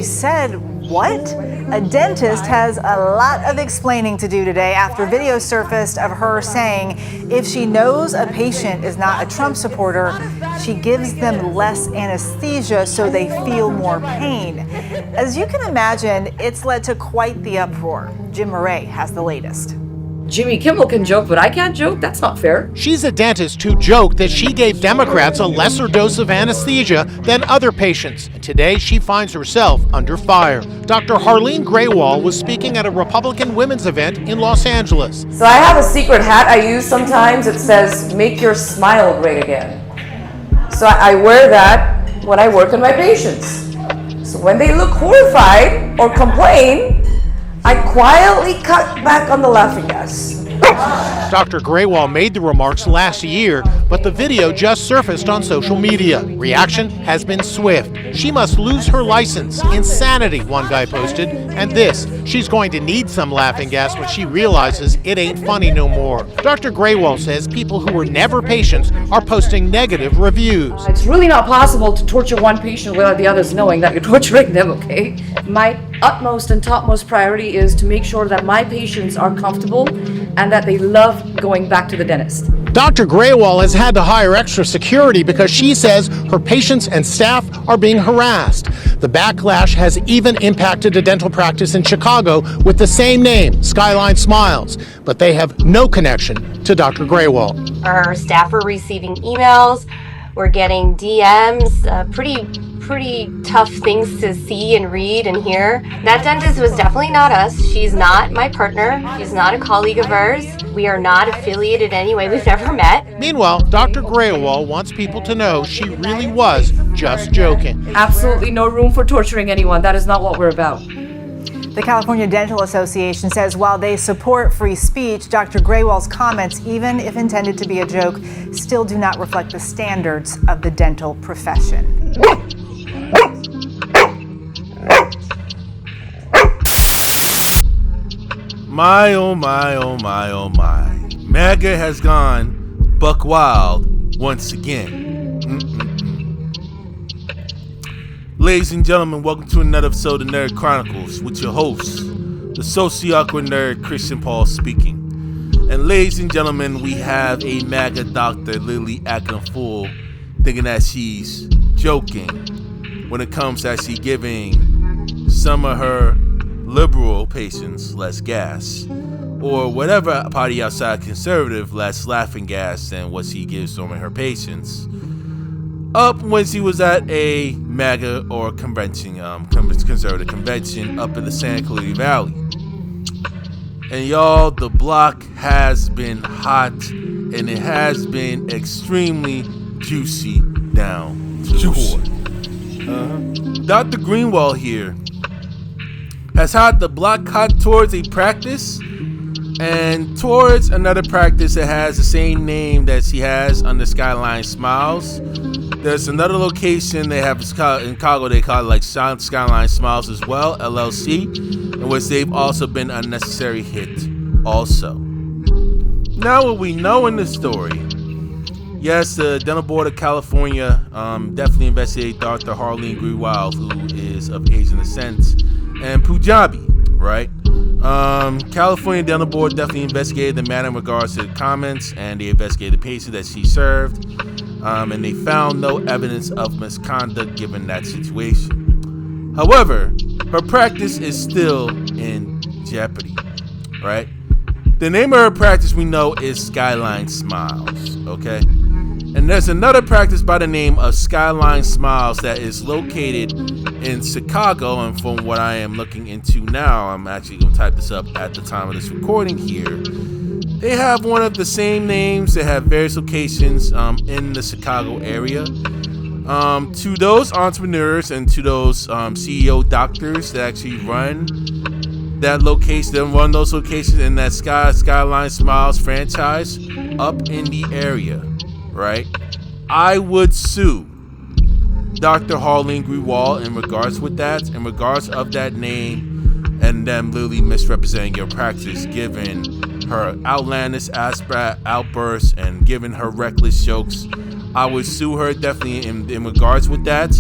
she said, "What?" A dentist has a lot of explaining to do today after video surfaced of her saying if she knows a patient is not a Trump supporter, she gives them less anesthesia so they feel more pain. As you can imagine, it's led to quite the uproar. Jim Murray has the latest. Jimmy Kimmel can joke, but I can't joke? That's not fair. She's a dentist who joked that she gave Democrats a lesser dose of anesthesia than other patients. And today, she finds herself under fire. Dr. Harleen Grewal was speaking at a Republican women's event in Los Angeles. So I have a secret hat I use sometimes. It says, "Make your smile great again." So I wear that when I work on my patients. So when they look horrified or complain, I quietly cut back on the laughing gas. Dr. Grewal made the remarks last year, but the video just surfaced on social media. Reaction has been swift. She must lose her license. Insanity, one guy posted. And this, she's going to need some laughing gas when she realizes it ain't funny no more. Dr. Grewal says people who were never patients are posting negative reviews. It's really not possible to torture one patient without the others knowing that you're torturing them, okay? My utmost and topmost priority is to make sure that my patients are comfortable and that they love going back to the dentist. Dr. Grewal has had to hire extra security because she says her patients and staff are being harassed. The backlash has even impacted a dental practice in Chicago with the same name, Skyline Smiles, but they have no connection to Dr. Grewal. Our staff are receiving emails, we're getting DMs, pretty tough things to see and read and hear. That dentist was definitely not us. She's not my partner. She's not a colleague of ours. We are not affiliated anyway. We've never met. Meanwhile, Dr. Grewal wants people to know she really was just joking. Absolutely no room for torturing anyone. That is not what we're about. The California Dental Association says while they support free speech, Dr. Grewal's comments, even if intended to be a joke, still do not reflect the standards of the dental profession. My, oh my, oh my, oh my. MAGA has gone buck wild once again. Ladies and gentlemen, welcome to another episode of Nerd Chronicles with your host, the socio-awkward nerd Christian Paul speaking. And ladies and gentlemen, we have a MAGA doctor literally acting a fool, thinking that she's joking when it comes to actually giving some of her liberal patients less gas, or whatever party outside conservative less laughing gas than what she gives some of her patients. Up when she was at a MAGA or convention, conservative convention up in the Santa Clarita Valley. And y'all, the block has been hot and it has been extremely juicy down to the core. Dr. Grewal here has had the block hot towards a practice and towards another practice that has the same name that she has under Skyline Smiles. There's another location they have in Chicago, they call it like Skyline Smiles as well, LLC, in which they've also been an unnecessary hit also. Now what we know in this story, yes, the Dental Board of California definitely investigated Dr. Harleen Grewal, who is of Asian descent and Punjabi, right? California Dental Board definitely investigated the matter in regards to the comments, and they investigated the patient that she served, and they found no evidence of misconduct given that situation. However, her practice is still in jeopardy, right? The name of her practice we know is Skyline Smiles, okay? And there's another practice by the name of Skyline Smiles that is located in Chicago, and from what I am looking into now, I'm actually going to type this up at the time of this recording here. They have one of the same names. They have various locations in the Chicago area. To those entrepreneurs and to those CEO doctors that actually run that location, run those locations in that Skyline Smiles franchise up in the area, right? I would sue Dr. Harleen Grewal in regards of that name and them literally misrepresenting your practice, given her outlandish outbursts and given her reckless jokes. I would sue her definitely in regards with that.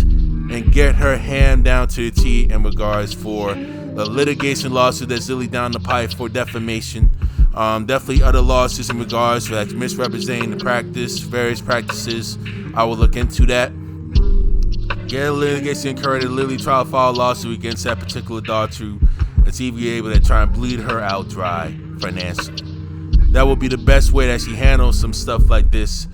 and get her hand down to the T in regards for the litigation lawsuit that's really down the pipe for defamation. Definitely other lawsuits in regards to like misrepresenting the practice, various practices. I will look into that. Get a litigation incurred, a Lily trial file lawsuit against that particular daughter that's even able to try and bleed her out dry financially. That will be the best way that she handles some stuff like this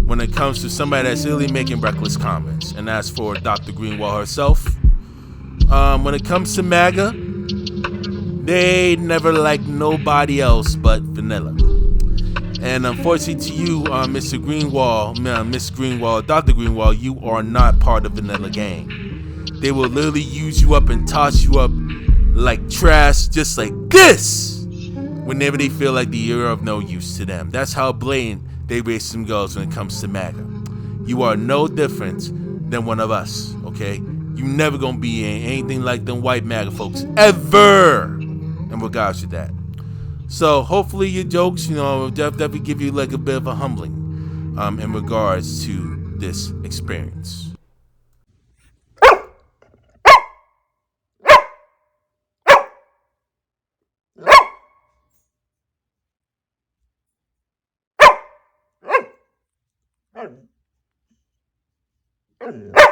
when it comes to somebody that's really making reckless comments. And that's for Dr. Greenwald herself. When it comes to MAGA, they never like nobody else but vanilla. And unfortunately to you, Mr. Greenwald, Miss Greenwald, Dr. Greenwald, you are not part of vanilla gang. They will literally use you up and toss you up like trash, just like this, whenever they feel like you're of no use to them. That's how blatant they racism goes when it comes to MAGA. You are no different than one of us, okay? You never gonna be anything like them white MAGA folks, ever, in regards to that. So hopefully your jokes, definitely give you like a bit of a humbling in regards to this experience. Mm-hmm.